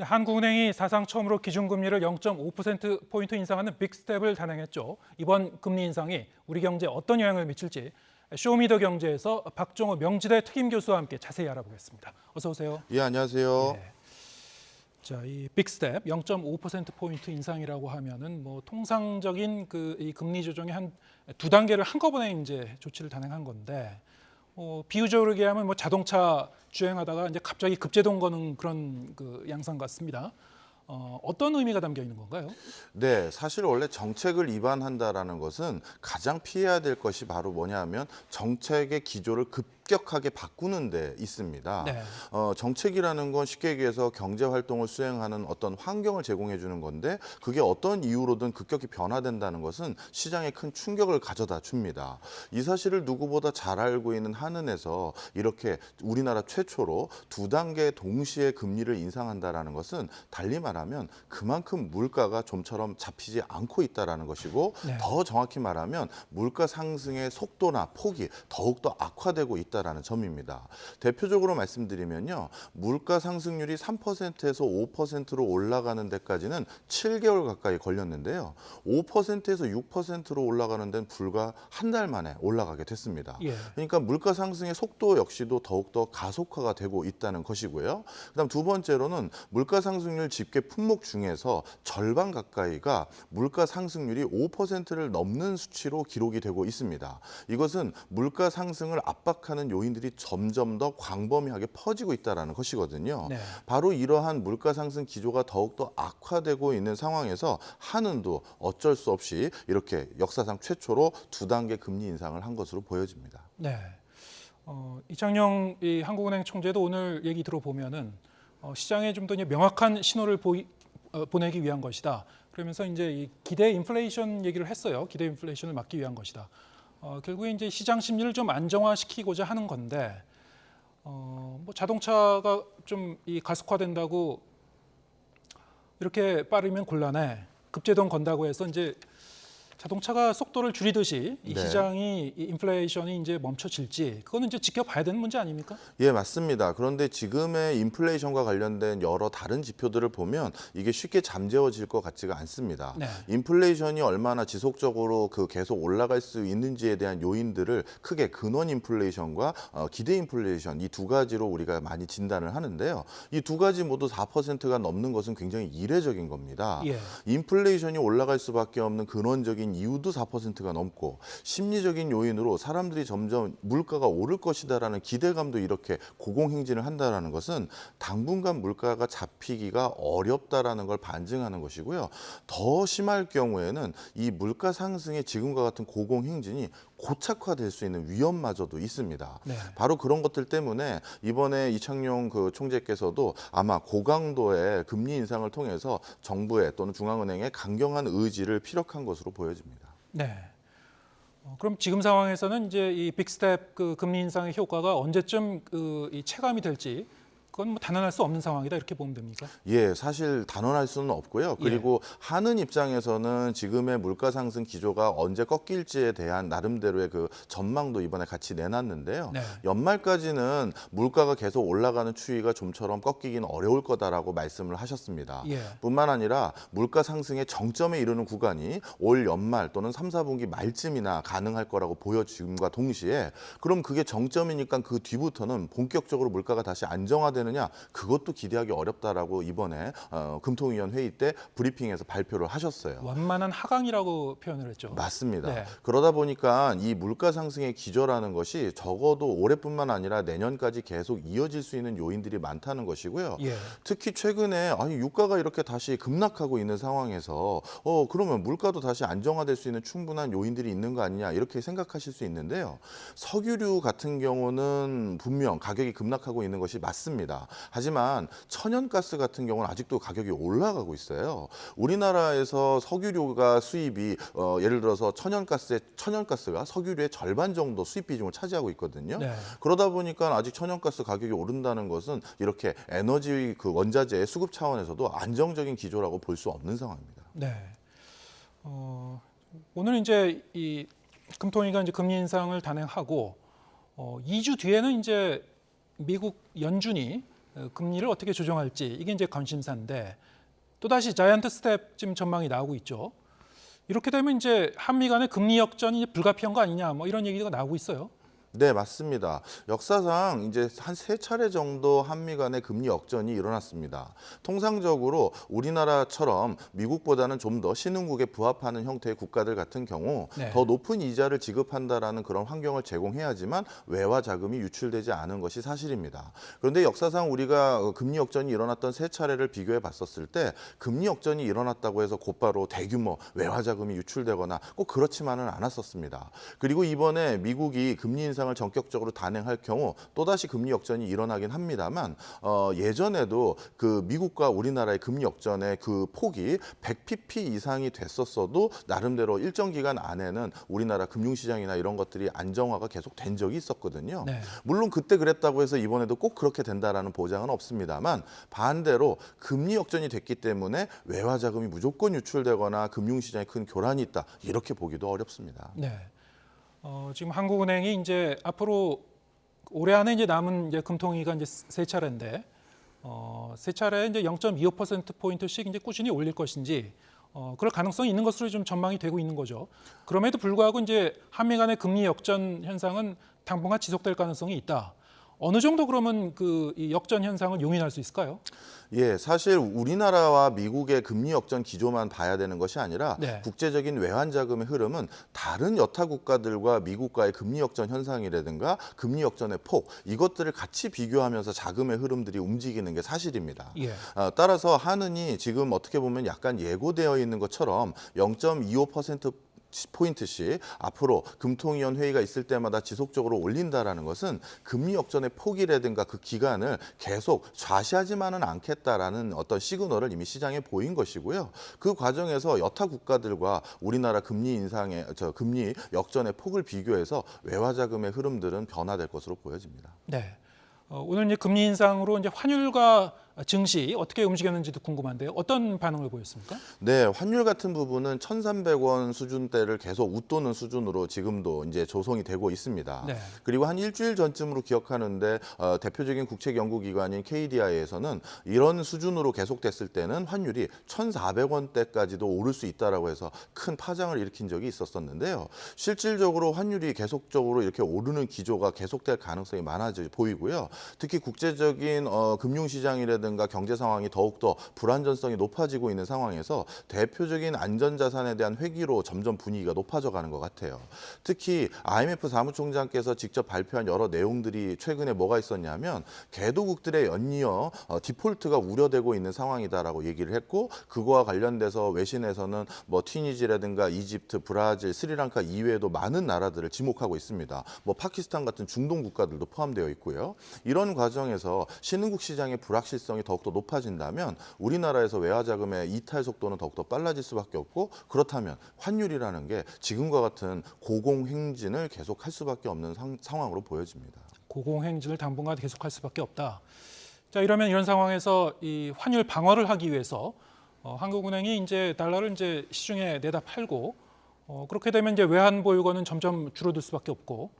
네, 한국은행이 사상 처음으로 기준금리를 0.5%포인트 인상하는 빅스텝을 단행했죠. 이번 금리 인상이 우리 경제에 어떤 영향을 미칠지 쇼미더경제에서 박종호 명지대 특임 교수와 함께 자세히 알아보겠습니다. 어서 오세요. 예, 안녕하세요. 예. 자, 이 빅스텝 0.5%포인트 인상이라고 하면은 뭐 통상적인 이 금리 조정의 한 두 단계를 한꺼번에 이제 조치를 단행한 건데 비유적으로 얘기하면 뭐 자동차 주행하다가 이제 갑자기 급제동 거는 그런 양상 같습니다. 어떤 의미가 담겨 있는 건가요? 네, 사실 원래 정책을 위반한다라는 것은 가장 피해야 될 것이 바로 뭐냐 하면 정책의 기조를 급격하게 바꾸는 데 있습니다. 네. 정책이라는 건 쉽게 얘기해서 경제 활동을 수행하는 어떤 환경을 제공해 주는 건데 그게 어떤 이유로든 급격히 변화된다는 것은 시장에 큰 충격을 가져다 줍니다. 이 사실을 누구보다 잘 알고 있는 한은에서 이렇게 우리나라 최초로 두 단계 동시에 금리를 인상한다라는 것은 달리 말하면 그만큼 물가가 좀처럼 잡히지 않고 있다라는 것이고 네. 더 정확히 말하면 물가 상승의 속도나 폭이 더욱더 악화되고 있다라는 점입니다. 대표적으로 말씀드리면요. 물가 상승률이 3%에서 5%로 올라가는 데까지는 7개월 가까이 걸렸는데요. 5%에서 6%로 올라가는 데는 불과 한 달 만에 올라가게 됐습니다. 예. 그러니까 물가 상승의 속도 역시도 더욱더 가속화가 되고 있다는 것이고요. 그다음 두 번째로는 물가 상승률 집계 품목 중에서 절반 가까이가 물가 상승률이 5%를 넘는 수치로 기록이 되고 있습니다. 이것은 물가 상승을 압박하는 요인들이 점점 더 광범위하게 퍼지고 있다는 것이거든요. 네. 바로 이러한 물가 상승 기조가 더욱더 악화되고 있는 상황에서 한은도 어쩔 수 없이 이렇게 역사상 최초로 두 단계 금리 인상을 한 것으로 보여집니다. 네. 이창용 이 한국은행 총재도 오늘 얘기 들어보면은 시장에 좀 더 명확한 신호를 보내기 위한 것이다. 그러면서 이제 이 기대 인플레이션 얘기를 했어요. 기대 인플레이션을 막기 위한 것이다. 결국에 이제 시장 심리를 좀 안정화시키고자 하는 건데, 뭐 자동차가 좀 이 가속화된다고 이렇게 빠르면 곤란해. 급제동 건다고 해서 이제 자동차가 속도를 줄이듯이 이 네. 시장이 이 인플레이션이 이제 멈춰질지 그거는 이제 지켜봐야 되는 문제 아닙니까? 예, 맞습니다. 그런데 지금의 인플레이션과 관련된 여러 다른 지표들을 보면 이게 쉽게 잠재워질 것 같지가 않습니다. 네. 인플레이션이 얼마나 지속적으로 계속 올라갈 수 있는지에 대한 요인들을 크게 근원 인플레이션과 기대 인플레이션 이 두 가지로 우리가 많이 진단을 하는데요. 이 두 가지 모두 4%가 넘는 것은 굉장히 이례적인 겁니다. 예. 인플레이션이 올라갈 수밖에 없는 근원적인 이유도 4%가 넘고 심리적인 요인으로 사람들이 점점 물가가 오를 것이다라는 기대감도 이렇게 고공행진을 한다라는 것은 당분간 물가가 잡히기가 어렵다라는 걸 반증하는 것이고요. 더 심할 경우에는 이 물가 상승의 지금과 같은 고공행진이 고착화될 수 있는 위험마저도 있습니다. 네. 바로 그런 것들 때문에 이번에 이창용 총재께서도 아마 고강도의 금리 인상을 통해서 정부의 또는 중앙은행의 강경한 의지를 피력한 것으로 보여집니다. 네. 그럼 지금 상황에서는 이제 이 빅스텝 금리 인상의 효과가 언제쯤 이 체감이 될지 그건 뭐 단언할 수 없는 상황이다 이렇게 보면 됩니까? 예, 사실 단언할 수는 없고요. 그리고 한은 입장에서는 지금의 물가 상승 기조가 언제 꺾일지에 대한 나름대로의 전망도 이번에 같이 내놨는데요. 네. 연말까지는 물가가 계속 올라가는 추이가 좀처럼 꺾이기는 어려울 거다라고 말씀을 하셨습니다. 예. 뿐만 아니라 물가 상승의 정점에 이르는 구간이 올 연말 또는 3, 4분기 말쯤이나 가능할 거라고 보여짐과 동시에 그럼 그게 정점이니까 그 뒤부터는 본격적으로 물가가 다시 안정화되느냐 그것도 기대하기 어렵다라고 이번에 금통위원 회의 때 브리핑에서 발표를 하셨어요. 완만한 하강이라고 표현을 했죠. 맞습니다. 네. 그러다 보니까 이 물가 상승의 기조라는 것이 적어도 올해뿐만 아니라 내년까지 계속 이어질 수 있는 요인들이 많다는 것이고요. 예. 특히 최근에 유가가 이렇게 다시 급락하고 있는 상황에서 그러면 물가도 다시 안정화될 수 있는 충분한 요인들이 있는 거 아니냐 이렇게 생각하실 수 있는데요. 석유류 같은 경우는 분명 가격이 급락하고 있는 것이 맞습니다. 하지만 천연가스 같은 경우는 아직도 가격이 올라가고 있어요. 우리나라에서 석유류가 수입이 예를 들어서 천연가스가 석유류의 절반 정도 수입 비중을 차지하고 있거든요. 네. 그러다 보니까 아직 천연가스 가격이 오른다는 것은 이렇게 에너지 원자재 수급 차원에서도 안정적인 기조라고 볼 수 없는 상황입니다. 네. 오늘 이제 이 금통위가 이제 금리 인상을 단행하고 2주 뒤에는 이제 미국 연준이 금리를 어떻게 조정할지 이게 이제 관심사인데 또다시 자이언트 스텝 지금 전망이 나오고 있죠. 이렇게 되면 이제 한미 간의 금리 역전이 불가피한 거 아니냐 뭐 이런 얘기가 나오고 있어요. 네, 맞습니다. 역사상 이제 한 세 차례 정도 한미 간의 금리 역전이 일어났습니다. 통상적으로 우리나라처럼 미국보다는 좀 더 신흥국에 부합하는 형태의 국가들 같은 경우 네. 더 높은 이자를 지급한다라는 그런 환경을 제공해야지만 외화 자금이 유출되지 않은 것이 사실입니다. 그런데 역사상 우리가 금리 역전이 일어났던 세 차례를 비교해 봤었을 때 금리 역전이 일어났다고 해서 곧바로 대규모 외화 자금이 유출되거나 꼭 그렇지만은 않았었습니다. 그리고 이번에 미국이 금리 인상을 전격적으로 단행할 경우 또다시 금리 역전이 일어나긴 합니다만 예전에도 그 미국과 우리나라의 금리 역전의 그 폭이 100pp 이상이 됐었어도 나름대로 일정 기간 안에는 우리나라 금융시장이나 이런 것들이 안정화가 계속 된 적이 있었거든요. 네. 물론 그때 그랬다고 해서 이번에도 꼭 그렇게 된다라는 보장은 없습니다만 반대로 금리 역전이 됐기 때문에 외화 자금이 무조건 유출되거나 금융시장에 큰 교란이 있다 이렇게 보기도 어렵습니다. 네. 지금 한국은행이 이제 앞으로 올해 안에 이제 남은 이제 금통위가 이제 세 차례인데 세 차례 이제 0.25% 포인트씩 이제 꾸준히 올릴 것인지 그럴 가능성이 있는 것으로 좀 전망이 되고 있는 거죠. 그럼에도 불구하고 이제 한미 간의 금리 역전 현상은 당분간 지속될 가능성이 있다. 어느 정도 그러면 그 이 역전 현상을 용인할 수 있을까요? 예, 사실 우리나라와 미국의 금리 역전 기조만 봐야 되는 것이 아니라 네. 국제적인 외환 자금의 흐름은 다른 여타 국가들과 미국과의 금리 역전 현상이라든가 금리 역전의 폭 이것들을 같이 비교하면서 자금의 흐름들이 움직이는 게 사실입니다. 예. 따라서 한은이 지금 어떻게 보면 약간 예고되어 있는 것처럼 0.25% 포인트씩 앞으로 금통위원 회의가 있을 때마다 지속적으로 올린다라는 것은 금리 역전의 폭이라든가 그 기간을 계속 좌시하지만은 않겠다라는 어떤 시그널을 이미 시장에 보인 것이고요. 그 과정에서 여타 국가들과 우리나라 금리 인상의 금리 역전의 폭을 비교해서 외화 자금의 흐름들은 변화될 것으로 보여집니다. 네. 오늘 이제 금리 인상으로 이제 환율과 증시 어떻게 움직였는지도 궁금한데요. 어떤 반응을 보였습니까? 네, 환율 같은 부분은 1,300원 수준대를 계속 웃도는 수준으로 지금도 이제 조성이 되고 있습니다. 네. 그리고 한 일주일 전쯤으로 기억하는데 대표적인 국책 연구기관인 KDI에서는 이런 수준으로 계속됐을 때는 환율이 1,400원대까지도 오를 수 있다라고 해서 큰 파장을 일으킨 적이 있었었는데요. 실질적으로 환율이 계속적으로 이렇게 오르는 기조가 계속될 가능성이 많아져 보이고요. 특히 국제적인 금융시장이라든가 경제 상황이 더욱더 불안전성이 높아지고 있는 상황에서 대표적인 안전자산에 대한 회귀로 점점 분위기가 높아져 가는 것 같아요. 특히 IMF 사무총장께서 직접 발표한 여러 내용들이 최근에 뭐가 있었냐면 개도국들의 연이어 디폴트가 우려되고 있는 상황이다라고 얘기를 했고 그거와 관련돼서 외신에서는 뭐 튀니지라든가 이집트, 브라질, 스리랑카 이외에도 많은 나라들을 지목하고 있습니다. 뭐 파키스탄 같은 중동 국가들도 포함되어 있고요. 이런 과정에서 신흥국 시장의 불확실성이 더욱더 높아진다면 우리나라에서 외화 자금의 이탈 속도는 더욱더 빨라질 수밖에 없고 그렇다면 환율이라는 게 지금과 같은 고공행진을 계속할 수밖에 없는 상황으로 보여집니다. 고공행진을 당분간 계속할 수밖에 없다. 자, 이러면 이런 상황에서 이 환율 방어를 하기 위해서 한국은행이 이제 달러를 이제 시중에 내다 팔고 그렇게 되면 이제 외환 보유고는 점점 줄어들 수밖에 없고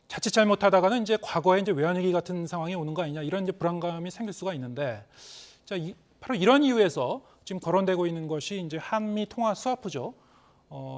자칫 잘못하다가는 이제 과거에 이제 외환위기 같은 상황이 오는 거 아니냐 이런 이제 불안감이 생길 수가 있는데 자, 바로 이런 이유에서 지금 거론되고 있는 것이 이제 한미 통화 스와프죠.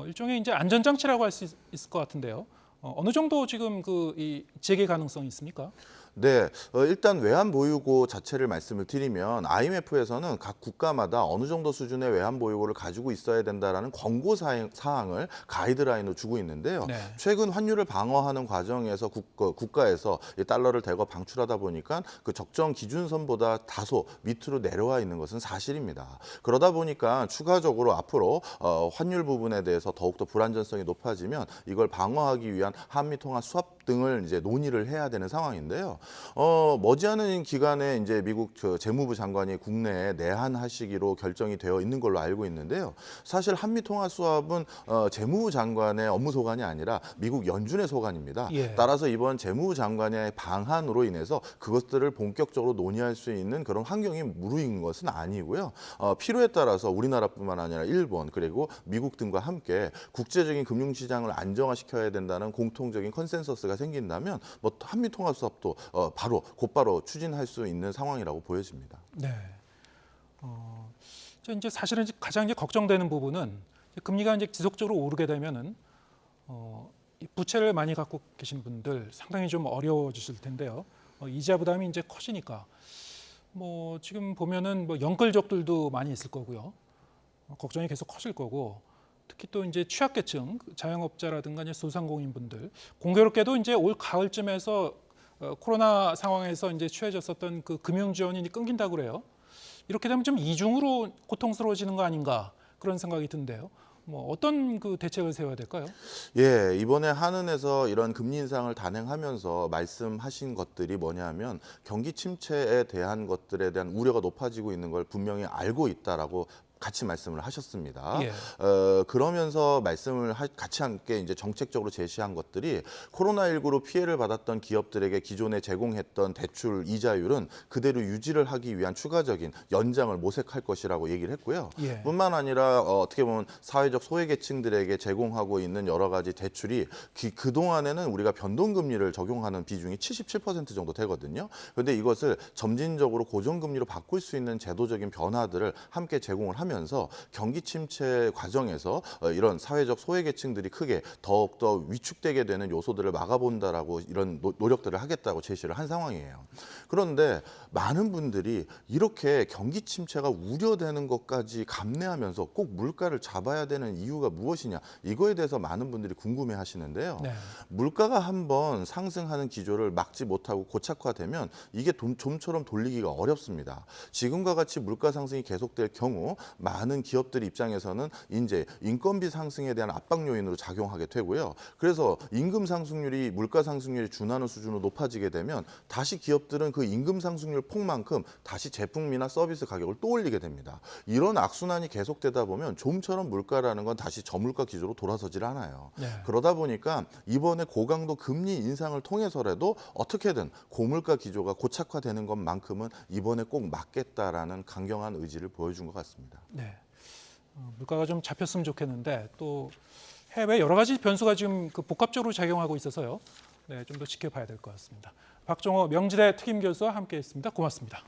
일종의 이제 안전장치라고 할 수 있을 것 같은데요. 어느 정도 지금 그 이 재개 가능성이 있습니까? 네, 일단 외환 보유고 자체를 말씀을 드리면 IMF에서는 각 국가마다 어느 정도 수준의 외환 보유고를 가지고 있어야 된다라는 권고 사항을 가이드라인으로 주고 있는데요. 네. 최근 환율을 방어하는 과정에서 국가에서 이 달러를 대거 방출하다 보니까 그 적정 기준선보다 다소 밑으로 내려와 있는 것은 사실입니다. 그러다 보니까 추가적으로 앞으로 환율 부분에 대해서 더욱더 불안전성이 높아지면 이걸 방어하기 위한 한미 통화 수합 등을 이제 논의를 해야 되는 상황인데요. 머지않은 기간에 이제 미국 재무부 장관이 국내에 내한하시기로 결정이 되어 있는 걸로 알고 있는데요. 사실 한미 통화 수합은 재무부 장관의 업무 소관이 아니라 미국 연준의 소관입니다. 예. 따라서 이번 재무부 장관의 방한으로 인해서 그것들을 본격적으로 논의할 수 있는 그런 환경이 무르익는 것은 아니고요. 필요에 따라서 우리나라뿐만 아니라 일본 그리고 미국 등과 함께 국제적인 금융시장을 안정화시켜야 된다는 공통적인 컨센서스가 생긴다면 뭐 한미 통화 수합도 곧바로 추진할 수 있는 상황이라고 보여집니다. 네. 이제 사실은 가장 이제 걱정되는 부분은 금리가 이제 지속적으로 오르게 되면은 이 부채를 많이 갖고 계신 분들 상당히 좀 어려워지실 텐데요. 이자 부담이 이제 커지니까 뭐 지금 보면은 뭐 영끌족들도 많이 있을 거고요. 걱정이 계속 커질 거고 특히 또 이제 취약계층 자영업자라든가 이제 소상공인분들 공교롭게도 이제 올 가을쯤에서 코로나 상황에서 이제 취해졌었던 그 금융 지원이 이제 끊긴다고 그래요. 이렇게 되면 좀 이중으로 고통스러워지는 거 아닌가 그런 생각이 드는데요. 뭐 어떤 그 대책을 세워야 될까요? 예, 이번에 한은에서 이런 금리 인상을 단행하면서 말씀하신 것들이 뭐냐면 경기 침체에 대한 것들에 대한 우려가 높아지고 있는 걸 분명히 알고 있다라고 같이 말씀을 하셨습니다. 예. 그러면서 말씀을 같이 함께 이제 정책적으로 제시한 것들이 코로나19로 피해를 받았던 기업들에게 기존에 제공했던 대출 이자율은 그대로 유지를 하기 위한 추가적인 연장을 모색할 것이라고 얘기를 했고요. 예. 뿐만 아니라 어떻게 보면 사회적 소외계층들에게 제공하고 있는 여러 가지 대출이 그동안에는 우리가 변동금리를 적용하는 비중이 77% 정도 되거든요. 그런데 이것을 점진적으로 고정금리로 바꿀 수 있는 제도적인 변화들을 함께 제공을 하면서 경기 침체 과정에서 이런 사회적 소외계층들이 크게 더욱더 위축되게 되는 요소들을 막아본다라고 이런 노력들을 하겠다고 제시를 한 상황이에요. 그런데 많은 분들이 이렇게 경기 침체가 우려되는 것까지 감내하면서 꼭 물가를 잡아야 되는 이유가 무엇이냐 이거에 대해서 많은 분들이 궁금해 하시는데요. 네. 물가가 한번 상승하는 기조를 막지 못하고 고착화되면 이게 좀처럼 돌리기가 어렵습니다. 지금과 같이 물가 상승이 계속될 경우 많은 기업들 입장에서는 이제 인건비 상승에 대한 압박 요인으로 작용하게 되고요. 그래서 임금 상승률이 물가 상승률이 준하는 수준으로 높아지게 되면 다시 기업들은 그 임금 상승률 폭만큼 다시 제품이나 서비스 가격을 또 올리게 됩니다. 이런 악순환이 계속되다 보면 좀처럼 물가라는 건 다시 저물가 기조로 돌아서질 않아요. 네. 그러다 보니까 이번에 고강도 금리 인상을 통해서라도 어떻게든 고물가 기조가 고착화되는 것만큼은 이번에 꼭 막겠다라는 강경한 의지를 보여준 것 같습니다. 네. 물가가 좀 잡혔으면 좋겠는데 또 해외 여러 가지 변수가 지금 그 복합적으로 작용하고 있어서요. 네, 좀 더 지켜봐야 될 것 같습니다. 박종호 명지대 특임 교수와 함께했습니다. 고맙습니다.